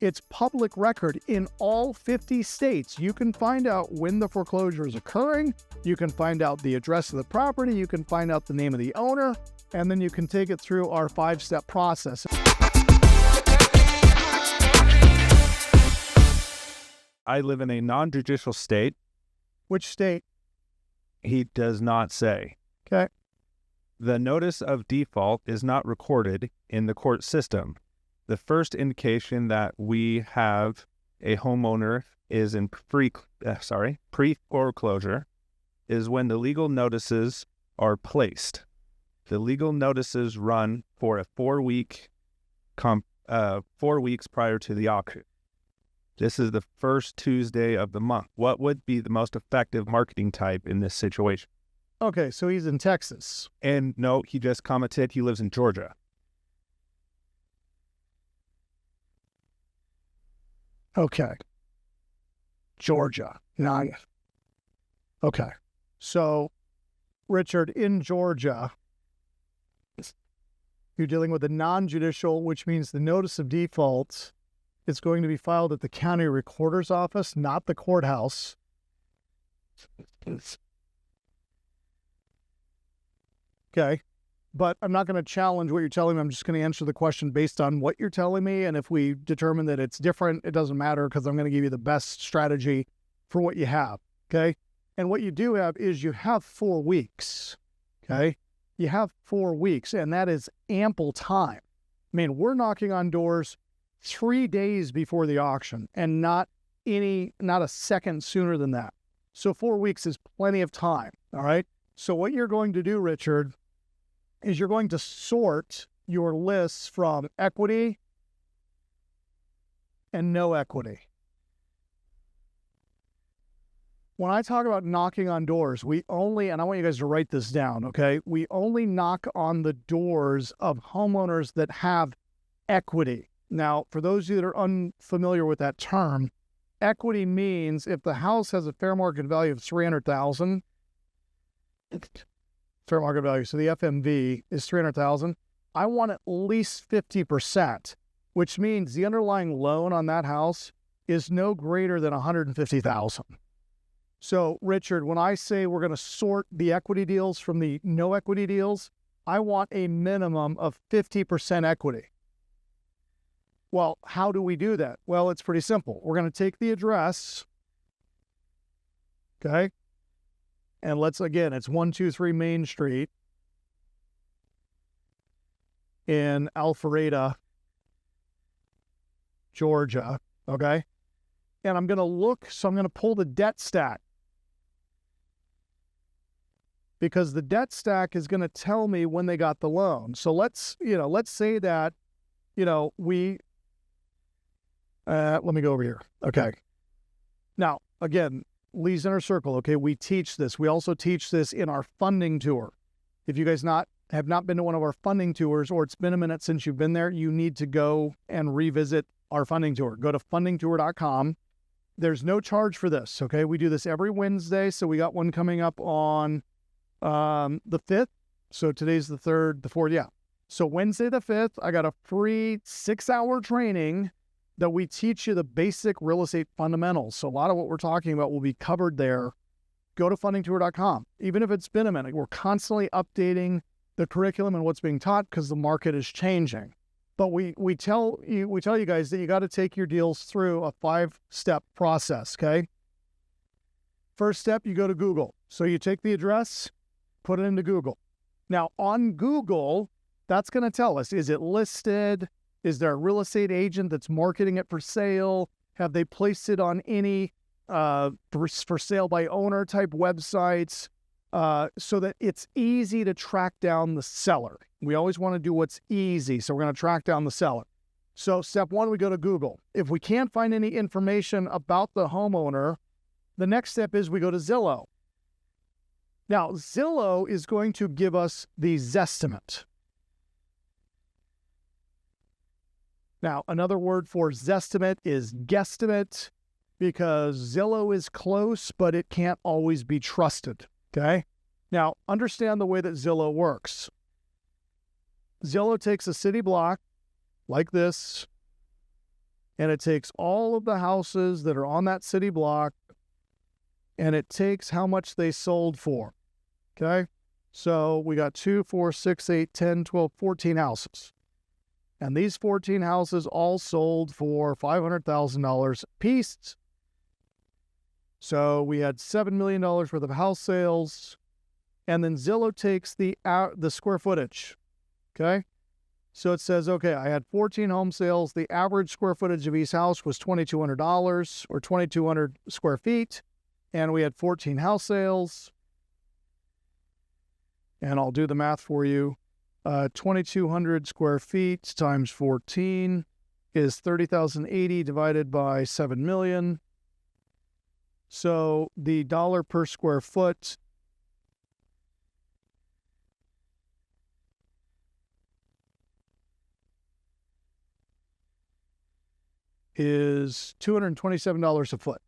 It's public record in all 50 states. You can find out when the foreclosure is occurring. You can find out the address of the property. You can find out the name of the owner, and then you can take it through our 5-step process. I live in a non-judicial state. Which state? He does not say. Okay. The notice of default is not recorded in the court system. The first indication that we have a homeowner is in pre-foreclosure is when the legal notices are placed. The legal notices run for a 4 weeks prior to the auction. This is the first Tuesday of the month. What would be the most effective marketing type in this situation? Okay, so he's in Texas. And no, he just commented he lives in Georgia. Okay. Georgia. Nine. Okay. So, Richard, in Georgia, you're dealing with a non-judicial, which means the notice of default is going to be filed at the county recorder's office, not the courthouse. Okay. But I'm not going to challenge what you're telling me. I'm just going to answer the question based on what you're telling me. And if we determine that it's different, it doesn't matter because I'm going to give you the best strategy for what you have. Okay. And what you do have is you have 4 weeks. Okay. You have 4 weeks, and that is ample time. I mean, we're knocking on doors 3 days before the auction and not a second sooner than that. So 4 weeks is plenty of time. All right. So what you're going to do, Richard, is you're going to sort your lists from equity and no equity. When I talk about knocking on doors, and I want you guys to write this down, okay? We only knock on the doors of homeowners that have equity. Now, for those of you that are unfamiliar with that term, equity means if the house has a fair market value of $300,000, fair market value, so the FMV is $300,000, I want at least 50%, which means the underlying loan on that house is no greater than $150,000. So, Richard, when I say we're going to sort the equity deals from the no equity deals, I want a minimum of 50% equity. Well, how do we do that? Well, it's pretty simple. We're going to take the address, okay? And it's 123 Main Street in Alpharetta, Georgia, okay? And I'm going to pull the debt stack, because the debt stack is going to tell me when they got the loan. So let's say that, let me go over here. Okay. Now, again, Lee's Inner Circle, okay, we teach this. We also teach this in our funding tour. If you guys have not been to one of our funding tours, or it's been a minute since you've been there, you need to go and revisit our funding tour. Go to fundingtour.com. There's no charge for this, okay? We do this every Wednesday, so we got one coming up on the 5th. So today's the 3rd, the 4th, yeah. So Wednesday the 5th, I got a free 6-hour training that we teach you the basic real estate fundamentals. So a lot of what we're talking about will be covered there. Go to fundingtour.com. Even if it's been a minute, we're constantly updating the curriculum and what's being taught because the market is changing. But we tell you guys that you got to take your deals through a 5-step process, okay? First step, you go to Google. So you take the address, put it into Google. Now on Google, that's going to tell us, is it listed? Is there a real estate agent that's marketing it for sale? Have they placed it on any for sale by owner type websites so that it's easy to track down the seller? We always want to do what's easy, so we're going to track down the seller. So step 1, we go to Google. If we can't find any information about the homeowner, the next step is we go to Zillow. Now, Zillow is going to give us the Zestimate. Now, another word for Zestimate is guesstimate, because Zillow is close, but it can't always be trusted, okay? Now, understand the way that Zillow works. Zillow takes a city block like this, and it takes all of the houses that are on that city block, and it takes how much they sold for. Okay? So we got 2, 4, 6, 8, 10, 12, 14 houses. And these 14 houses all sold for $500,000 a piece. So we had $7 million worth of house sales. And then Zillow takes the square footage. Okay? So it says, okay, I had 14 home sales. The average square footage of each house was $2,200 or 2,200 square feet. And we had 14 house sales. And I'll do the math for you. 2,200 square feet times 14 is 30,080 divided by 7 million. So the dollar per square foot is $227 a foot.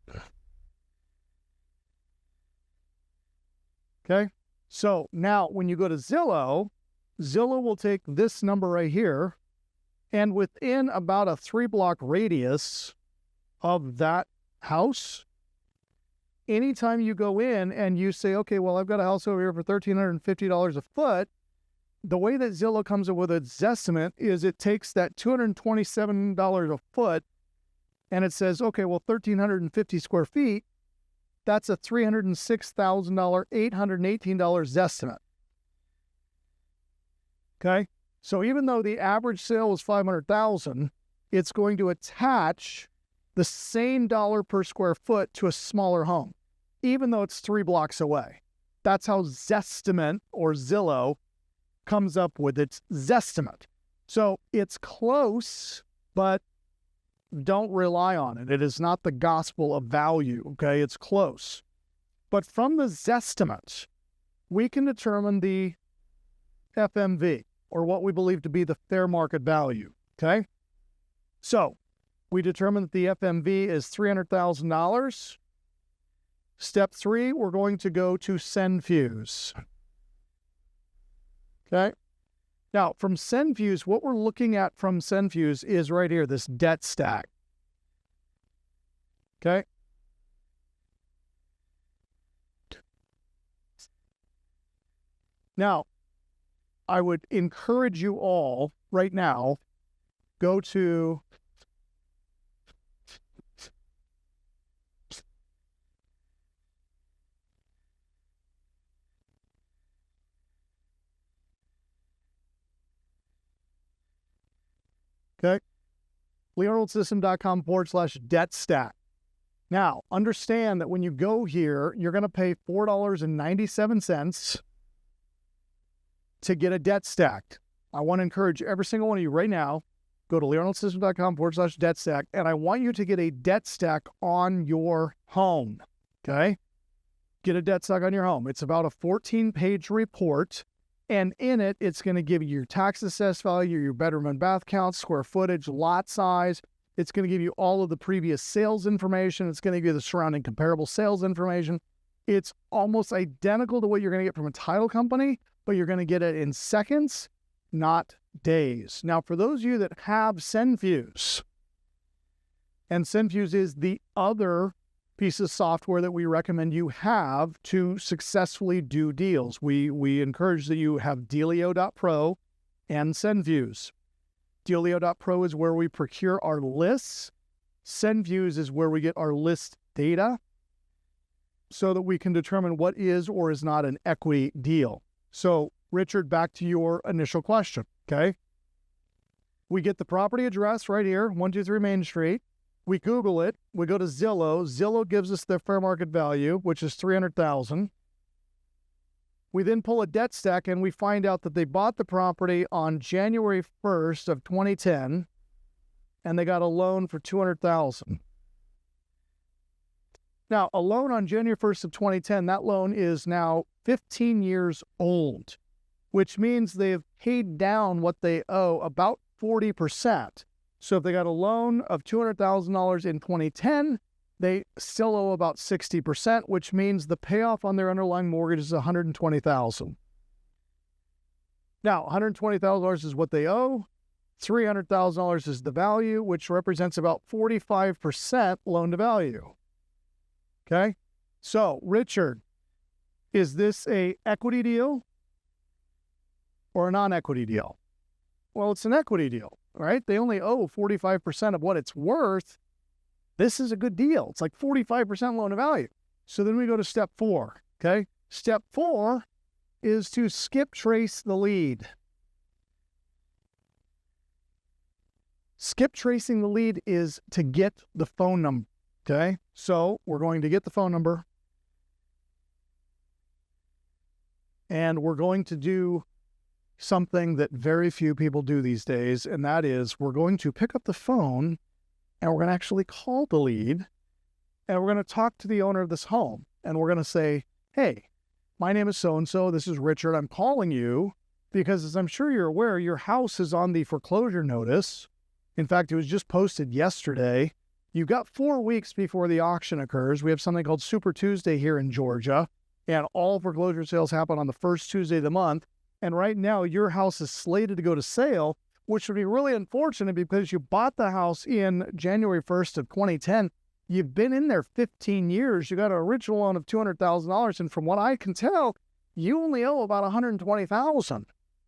Okay? So now when you go to Zillow, Zillow will take this number right here, and within about a 3-block radius of that house, anytime you go in and you say, okay, well, I've got a house over here for $1,350 a foot, the way that Zillow comes up with its estimate is it takes that $227 a foot and it says, okay, well, 1,350 square feet, that's a $306,000, $818 estimate. Okay? So even though the average sale was $500,000, it's going to attach the same dollar per square foot to a smaller home, even though it's 3 blocks away. That's how Zestimate or Zillow comes up with its Zestimate. So it's close, but don't rely on it. It is not the gospel of value, okay? It's close. But from the Zestimate, we can determine the FMV, or what we believe to be the fair market value, okay? So we determine that the FMV is $300,000. Step 3, we're going to go to Cenfuse. Okay? Now, from Cenfuse, what we're looking at from Cenfuse is right here, this debt stack. Okay? Now, I would encourage you all right now, go to learnoldsystem.com/debt stack. Now, understand that when you go here, you're going to pay $4.97 to get a debt stack. I want to encourage every single one of you right now, go to learnoldsystem.com/debt stack, and I want you to get a debt stack on your home. Okay? Get a debt stack on your home. It's about a 14-page report. And in it, it's going to give you your tax assessed value, your bedroom and bath count, square footage, lot size. It's going to give you all of the previous sales information. It's going to give you the surrounding comparable sales information. It's almost identical to what you're going to get from a title company, but you're going to get it in seconds, not days. Now, for those of you that have Cenfuse, and Cenfuse is the other piece of software that we recommend you have to successfully do deals. We encourage that you have Dealio.pro and Cenfuse. Dealio.pro is where we procure our lists. Cenfuse is where we get our list data so that we can determine what is or is not an equity deal. So, Richard, back to your initial question, okay? We get the property address right here, 123 Main Street. We Google it. We go to Zillow. Zillow gives us their fair market value, which is $300,000. We then pull a debt stack and we find out that they bought the property on January 1st of 2010, and they got a loan for $200,000. Now, a loan on January 1st of 2010, that loan is now 15 years old, which means they've paid down what they owe about 40%. So if they got a loan of $200,000 in 2010, they still owe about 60%, which means the payoff on their underlying mortgage is $120,000. Now, $120,000 is what they owe. $300,000 is the value, which represents about 45% loan to value. Okay? So, Richard, is this a equity deal or a non-equity deal? Well, it's an equity deal, right? They only owe 45% of what it's worth. This is a good deal. It's like 45% loan to value. So then we go to step 4, okay? Step 4 is to skip trace the lead. Skip tracing the lead is to get the phone number, okay? So we're going to get the phone number, and we're going to do something that very few people do these days, and that is we're going to pick up the phone and we're going to actually call the lead, and we're going to talk to the owner of this home, and we're going to say, hey, my name is so-and-so, this is Richard, I'm calling you because, as I'm sure you're aware, your house is on the foreclosure notice. In fact, it was just posted yesterday. You've got 4 weeks before the auction occurs. We have something called Super Tuesday here in Georgia, and all foreclosure sales happen on the first Tuesday of the month. And right now, your house is slated to go to sale, which would be really unfortunate because you bought the house in January 1st of 2010. You've been in there 15 years. You got an original loan of $200,000. And from what I can tell, you only owe about $120,000.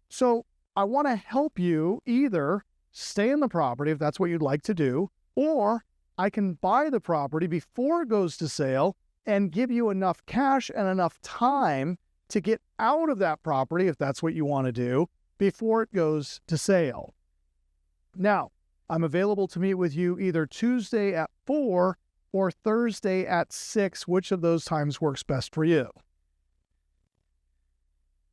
So I want to help you either stay in the property if that's what you'd like to do, or I can buy the property before it goes to sale and give you enough cash and enough time to get out of that property, if that's what you want to do, before it goes to sale. Now, I'm available to meet with you either Tuesday at 4 or Thursday at 6. Which of those times works best for you?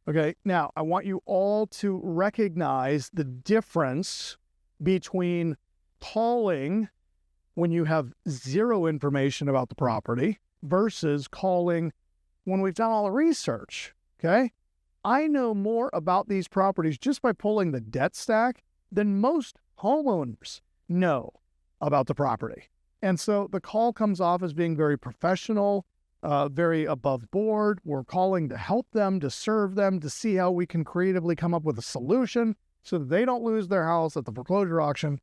Okay, now I want you all to recognize the difference between calling when you have zero information about the property versus calling when we've done all the research, okay? I know more about these properties just by pulling the debt stack than most homeowners know about the property. And so the call comes off as being very professional, very above board. We're calling to help them, to serve them, to see how we can creatively come up with a solution so that they don't lose their house at the foreclosure auction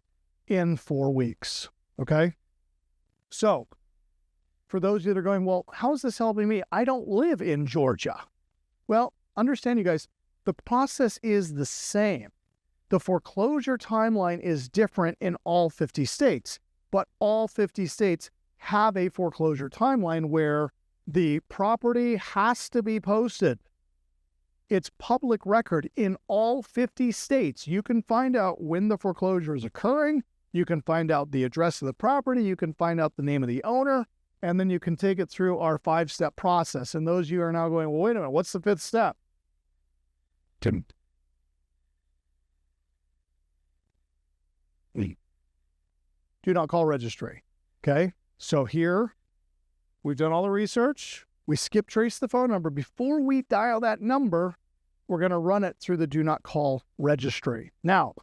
in 4 weeks, okay? So for those of you that are going, well, how is this helping me? I don't live in Georgia. Well, understand, you guys, the process is the same. The foreclosure timeline is different in all 50 states, but all 50 states have a foreclosure timeline where the property has to be posted. It's public record in all 50 states. You can find out when the foreclosure is occurring. You can find out the address of the property. You can find out the name of the owner. And then you can take it through our 5-step process. And those of you are now going, well, wait a minute, what's the 5th step? Do not call registry. Okay? So here, we've done all the research. We skip trace the phone number. Before we dial that number, we're going to run it through the do not call registry. Now,